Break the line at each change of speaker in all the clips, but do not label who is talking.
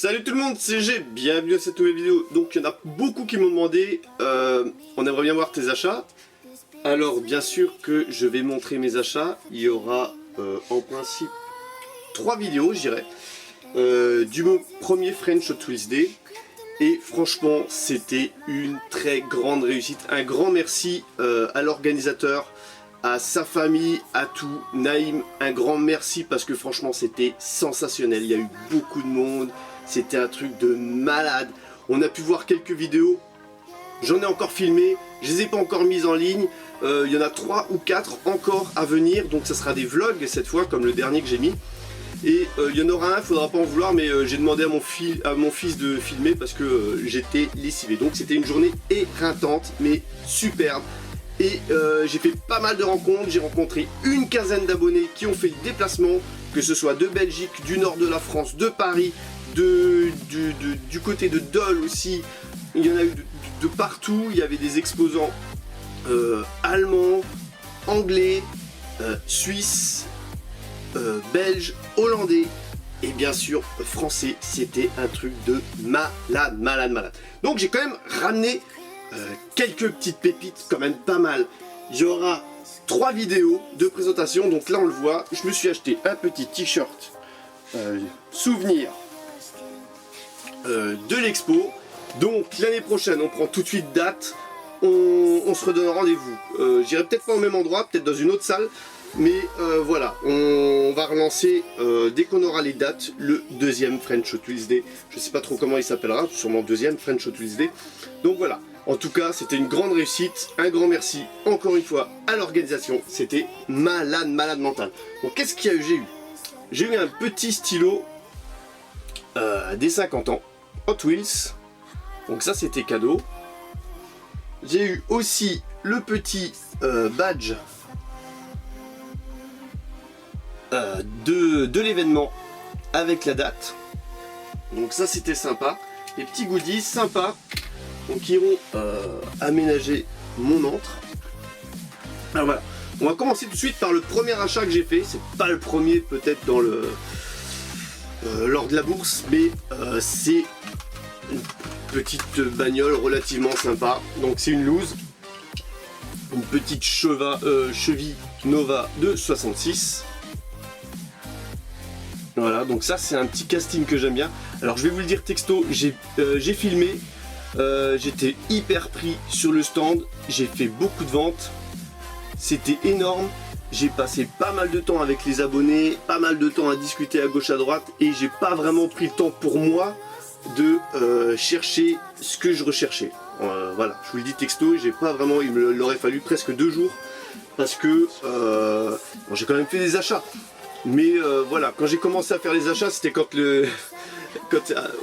Salut tout le monde, c'est G, bienvenue à cette nouvelle vidéo. Donc il y en a beaucoup qui m'ont demandé, on aimerait bien voir tes achats. Alors bien sûr que je vais montrer mes achats, il y aura en principe 3 vidéos je dirais. Du premier French Hot Wheels Day. Et franchement c'était une très grande réussite. Un grand merci à l'organisateur, à sa famille, à tout, Naïm, un grand merci parce que franchement c'était sensationnel, il y a eu beaucoup de monde, c'était un truc de malade. On a pu voir quelques vidéos, j'en ai encore filmé, je les ai pas encore mises en ligne, il y en a 3 ou 4 encore à venir, donc ça sera des vlogs cette fois comme le dernier que j'ai mis. Et il y en aura un, il faudra pas en vouloir, mais j'ai demandé à mon fils de filmer parce que j'étais lessivé. Donc c'était une journée éreintante mais superbe. Et j'ai fait pas mal de rencontres, j'ai rencontré une quinzaine d'abonnés qui ont fait le déplacement, que ce soit de Belgique, du nord de la France, de Paris, du côté de Dole aussi. Il y en a eu de partout, il y avait des exposants allemands, anglais, suisses, belges, hollandais et bien sûr français. C'était un truc de malade. Donc j'ai quand même ramené quelques petites pépites, quand même pas mal. Il y aura 3 vidéos de présentation, donc là on le voit, je me suis acheté un petit t-shirt souvenir de l'expo. Donc l'année prochaine on prend tout de suite date, on se redonne rendez-vous. J'irai peut-être pas au même endroit, peut-être dans une autre salle, mais voilà, on va relancer dès qu'on aura les dates le deuxième French Hot Wheels Day. Je sais pas trop comment il s'appellera, sûrement deuxième French Hot Wheels Day. Donc voilà. En tout cas, c'était une grande réussite, un grand merci encore une fois à l'organisation, c'était malade mental. Donc qu'est-ce qu'il y a eu? J'ai eu un petit stylo des 50 ans, Hot Wheels, donc ça c'était cadeau. J'ai eu aussi le petit badge de l'événement avec la date, donc ça c'était sympa. Les petits goodies sympas. Donc qui iront aménager mon antre. Alors voilà, on va commencer tout de suite par le premier achat que j'ai fait. C'est pas le premier peut-être dans le lors de la bourse, mais c'est une petite bagnole relativement sympa. Donc c'est une loose, une petite cheville Nova de 66. Voilà, donc ça c'est un petit casting que j'aime bien. Alors je vais vous le dire texto, j'ai filmé. J'étais hyper pris sur le stand, j'ai fait beaucoup de ventes, c'était énorme, j'ai passé pas mal de temps avec les abonnés, pas mal de temps à discuter à gauche à droite et j'ai pas vraiment pris le temps pour moi de chercher ce que je recherchais. Voilà, je vous le dis texto, j'ai pas vraiment, il aurait fallu presque 2 jours parce que bon, j'ai quand même fait des achats. Mais voilà, quand j'ai commencé à faire les achats, c'était quand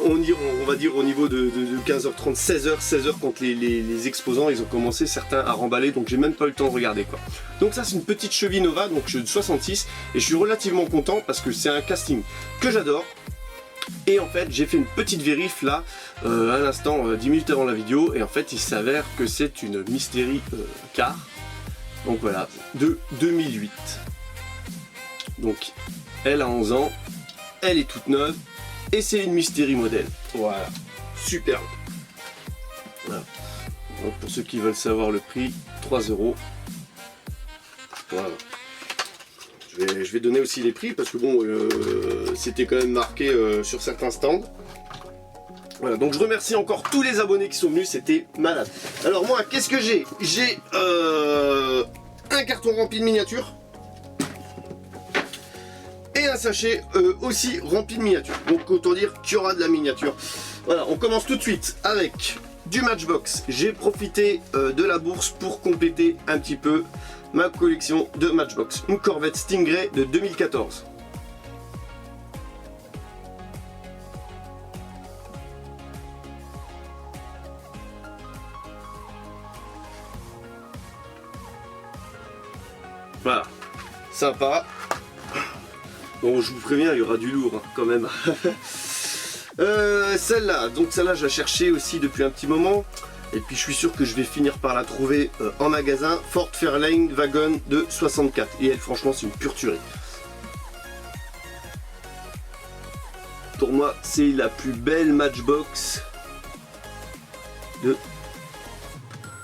on va dire au niveau de 15h30, 16h quand les exposants ils ont commencé certains à remballer, donc j'ai même pas eu le temps de regarder quoi. Donc ça c'est une petite cheville Nova, donc je suis de 66 et je suis relativement content parce que c'est un casting que j'adore. Et en fait j'ai fait une petite vérif là à l'instant 10 minutes avant la vidéo et en fait il s'avère que c'est une Mystery Car, donc voilà, de 2008. Donc elle a 11 ans, elle est toute neuve. Et c'est une Mystery modèle. Voilà, superbe. Voilà. Donc pour ceux qui veulent savoir le prix, 3 €. Voilà. Je vais donner aussi les prix parce que bon, c'était quand même marqué sur certains stands. Voilà, donc je remercie encore tous les abonnés qui sont venus, c'était malade. Alors moi, qu'est-ce que j'ai? J'ai un carton rempli de miniatures. Et un sachet aussi rempli de miniatures. Donc autant dire qu'il y aura de la miniature. Voilà, on commence tout de suite avec du Matchbox. J'ai profité de la bourse pour compléter un petit peu ma collection de Matchbox. Une Corvette Stingray de 2014. Voilà, sympa. Bon, je vous préviens, il y aura du lourd hein, quand même. Celle-là, donc celle-là, je la cherchais aussi depuis un petit moment. Et puis je suis sûr que je vais finir par la trouver en magasin. Ford Fairlane Wagon de 64. Et elle, franchement, c'est une pure tuerie. Pour moi, c'est la plus belle Matchbox de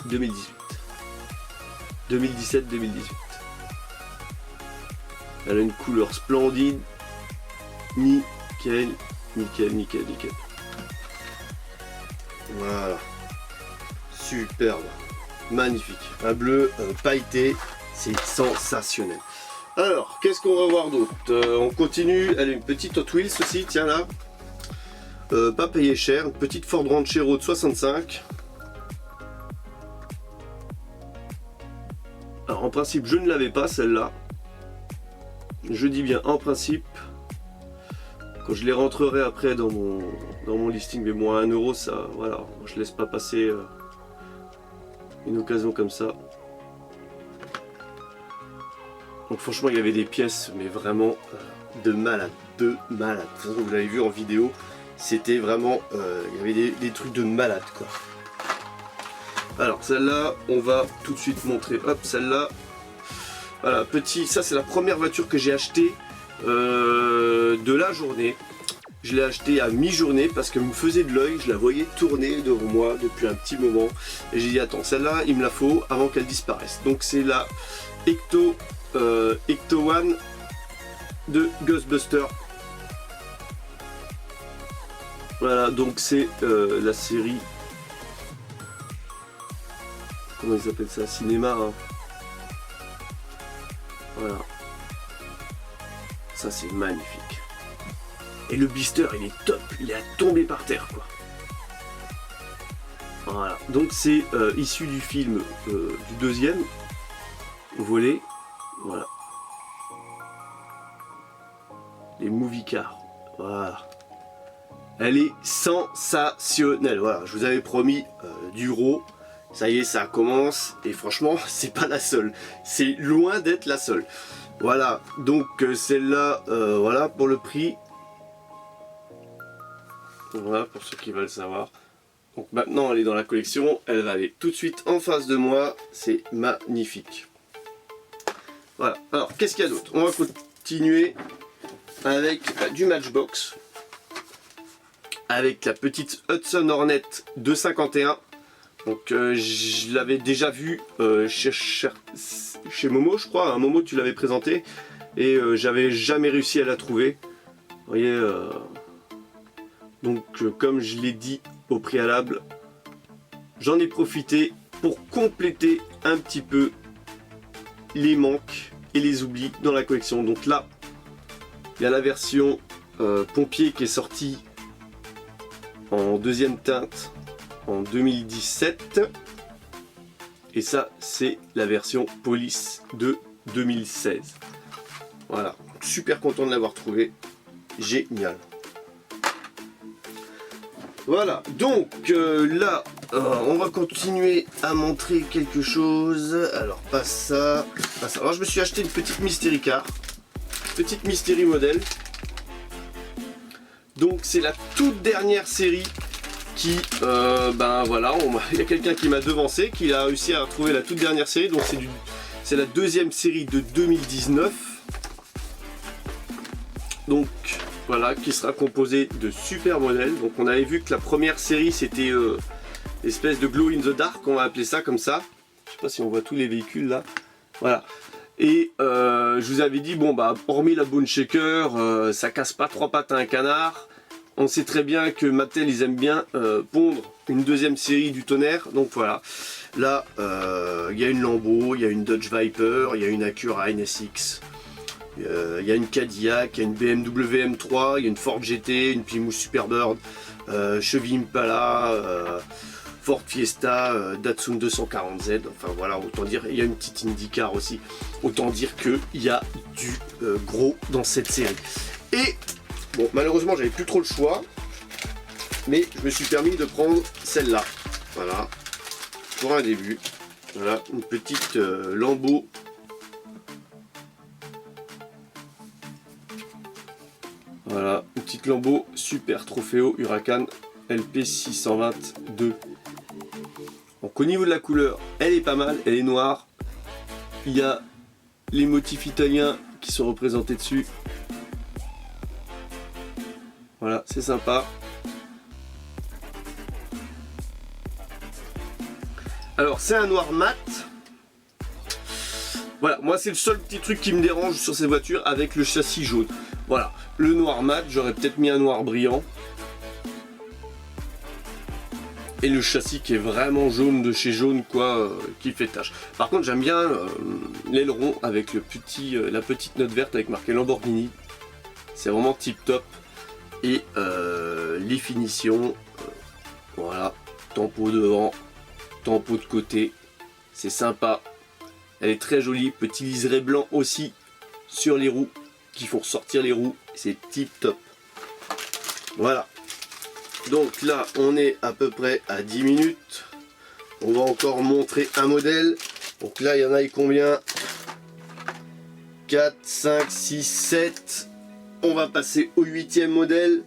2018. 2017-2018. Elle a une couleur splendide. Nickel, nickel, nickel, nickel. Voilà. Superbe. Magnifique. Un bleu pailleté. C'est sensationnel. Alors, qu'est-ce qu'on va voir d'autre? On continue. Elle a une petite Hot Wheels aussi, tiens là. Pas payé cher. Une petite Ford Ranchero de 65. Alors, en principe, je ne l'avais pas celle-là. Je dis bien en principe. Quand je les rentrerai après dans mon listing, mais bon, à 1 euro, ça, voilà, je laisse pas passer une occasion comme ça. Donc franchement, il y avait des pièces, mais vraiment de malade, de malade. De toute façon, vous l'avez vu en vidéo, c'était vraiment, il y avait des trucs de malade, quoi. Alors celle-là, on va tout de suite montrer. Hop, celle-là, voilà, petit. Ça, c'est la première voiture que j'ai achetée de la journée. Je l'ai acheté à mi-journée parce qu'elle me faisait de l'œil, je la voyais tourner devant moi depuis un petit moment. Et j'ai dit attends, celle-là il me la faut avant qu'elle disparaisse. Donc c'est la Ecto One de Ghostbusters. Voilà, donc c'est la série. Comment ils appellent ça? Cinéma. Hein. Voilà. Ça c'est magnifique. Et le blister il est top, il est à tomber par terre quoi. Voilà, donc c'est issu du film du deuxième volet. Voilà. Les movie cars. Voilà. Elle est sensationnelle. Voilà, je vous avais promis du raw. Ça y est, ça commence. Et franchement, c'est pas la seule. C'est loin d'être la seule. Voilà, donc celle-là, voilà pour le prix. Voilà pour ceux qui veulent savoir. Donc maintenant elle est dans la collection, elle va aller tout de suite en face de moi, c'est magnifique. Voilà, alors qu'est-ce qu'il y a d'autre? On va continuer avec du Matchbox. Avec la petite Hudson Hornet 251. Donc je l'avais déjà vu chez Momo je crois, Momo tu l'avais présenté. Et j'avais jamais réussi à la trouver. Vous voyez donc comme je l'ai dit au préalable, j'en ai profité pour compléter un petit peu les manques et les oublis dans la collection. Donc là, il y a la version pompier qui est sortie en deuxième teinte en 2017. Et ça, c'est la version police de 2016. Voilà, super content de l'avoir trouvé. Génial. Voilà, donc là, on va continuer à montrer quelque chose. Alors, pas ça, pas ça. Alors, je me suis acheté une petite Mystery Car. Petite Mystery modèle. Donc, c'est la toute dernière série qui, ben voilà, il y a quelqu'un qui m'a devancé, qui a réussi à retrouver la toute dernière série. Donc, c'est la deuxième série de 2019. Donc, voilà, qui sera composé de super modèles. Donc on avait vu que la première série c'était l'espèce de glow in the dark, on va appeler ça comme ça. Je sais pas si on voit tous les véhicules là. Voilà. Et je vous avais dit, bon bah hormis la Bone Shaker, ça casse pas trois pattes à un canard. On sait très bien que Mattel ils aiment bien pondre une deuxième série du tonnerre. Donc voilà. Là il y a une Lambo, il y a une Dodge Viper, il y a une Acura NSX. Il y a une Cadillac, il y a une BMW M3, il y a une Ford GT, une Plymouth Superbird, Chevy Impala, Ford Fiesta, Datsun 240Z, enfin voilà, autant dire, il y a une petite IndyCar aussi, autant dire qu'il y a du gros dans cette série. Et bon, malheureusement j'avais plus trop le choix, mais je me suis permis de prendre celle-là, voilà, pour un début, voilà, une petite Lambo. Voilà, une petite Lambo Super Trofeo Huracan LP622. Donc au niveau de la couleur, elle est pas mal, elle est noire. Il y a les motifs italiens qui sont représentés dessus. Voilà, c'est sympa. Alors c'est un noir mat. Voilà, moi c'est le seul petit truc qui me dérange sur ces voitures avec le châssis jaune. Voilà, le noir mat, j'aurais peut-être mis un noir brillant. Et le châssis qui est vraiment jaune de chez jaune, quoi, qui fait tache. Par contre j'aime bien l'aileron avec la petite note verte avec marqué Lamborghini. C'est vraiment tip top. Et les finitions, voilà, tempo devant, tempo de côté, c'est sympa. Elle est très jolie, petit liseré blanc aussi sur les roues qui font ressortir les roues, c'est tip top. Voilà. Donc là on est à peu près à 10 minutes. On va encore montrer un modèle. Donc là il y en a combien? 4, 5, 6, 7. On va passer au 8e modèle.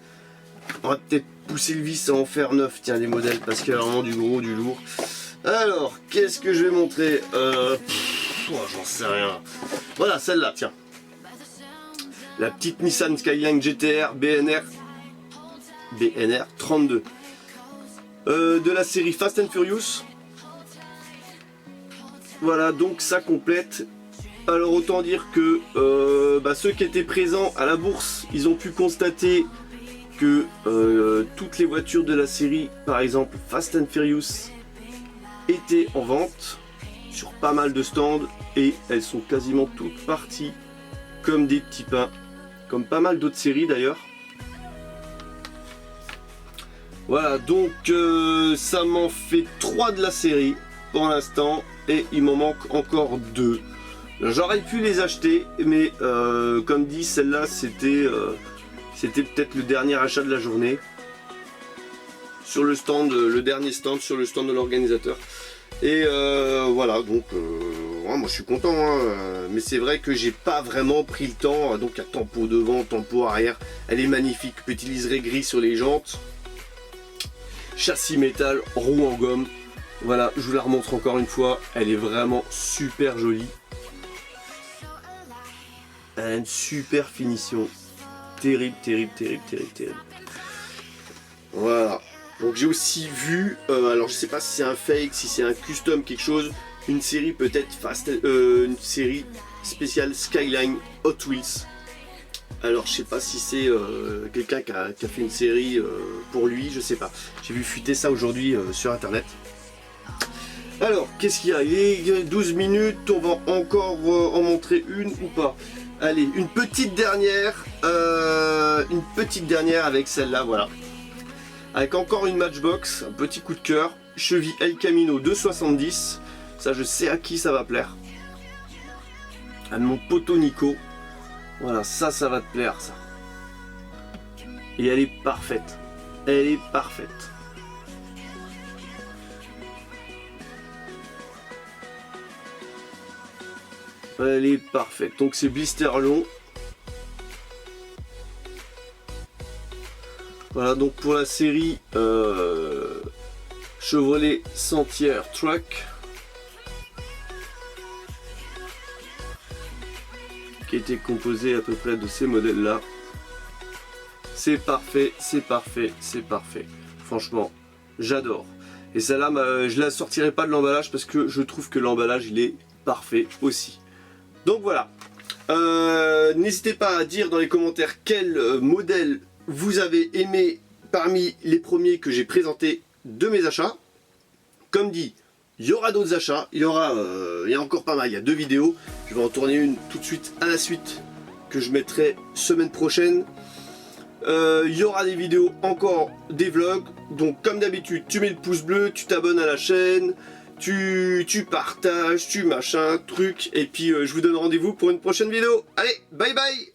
On va peut-être pousser le vis à en faire 9, tiens, les modèles, parce qu'il y a vraiment du gros, du lourd. Alors, qu'est-ce que je vais montrer? J'en sais rien. Voilà, celle-là, tiens. La petite Nissan Skyline GTR BNR 32. De la série Fast and Furious. Voilà, donc ça complète. Alors autant dire que ceux qui étaient présents à la bourse, ils ont pu constater que toutes les voitures de la série, par exemple Fast and Furious, étaient en vente sur pas mal de stands et elles sont quasiment toutes parties comme des petits pains, comme pas mal d'autres séries d'ailleurs. Voilà, donc ça m'en fait 3 de la série pour l'instant et il m'en manque encore 2. J'aurais pu les acheter, mais comme dit, celle-là c'était peut-être le dernier achat de la journée. Sur le stand, le dernier stand, sur le stand de l'organisateur. Et voilà, donc ouais, moi je suis content, hein, mais c'est vrai que j'ai pas vraiment pris le temps. Donc il y a tempo devant, tempo arrière, elle est magnifique, petit liseré gris sur les jantes. Châssis métal, roue en gomme. Voilà, je vous la remontre encore une fois, elle est vraiment super jolie. Elle a une super finition. Terrible, terrible, terrible, terrible, terrible. Voilà. Donc j'ai aussi vu, alors je sais pas si c'est un fake, si c'est un custom quelque chose, une série peut-être une série spéciale Skyline Hot Wheels. Alors je sais pas si c'est quelqu'un qui a fait une série pour lui, je sais pas. J'ai vu fuiter ça aujourd'hui sur internet. Alors qu'est-ce qu'il y a? Il est 12 minutes, on va encore en montrer une ou pas? Allez, une petite dernière avec celle-là, voilà. Avec encore une Matchbox, un petit coup de cœur, cheville El Camino 270, ça je sais à qui ça va plaire. À mon poteau Nico, voilà, ça va te plaire ça. Et elle est parfaite, elle est parfaite. Elle est parfaite, donc c'est blister long. Voilà, donc pour la série Chevrolet Sentier Truck, qui était composé à peu près de ces modèles là. C'est parfait, c'est parfait, c'est parfait. Franchement, j'adore. Et celle-là, je la sortirai pas de l'emballage parce que je trouve que l'emballage il est parfait aussi. Donc voilà. N'hésitez pas à dire dans les commentaires quel modèle vous avez aimé parmi les premiers que j'ai présentés de mes achats. Comme dit, il y aura d'autres achats, il y a encore pas mal, il y a 2 vidéos. Je vais en tourner une tout de suite à la suite que je mettrai semaine prochaine. Il y aura des vidéos, encore des vlogs. Donc comme d'habitude, tu mets le pouce bleu, tu t'abonnes à la chaîne, tu partages, tu machin, truc. Et puis je vous donne rendez-vous pour une prochaine vidéo. Allez, bye bye!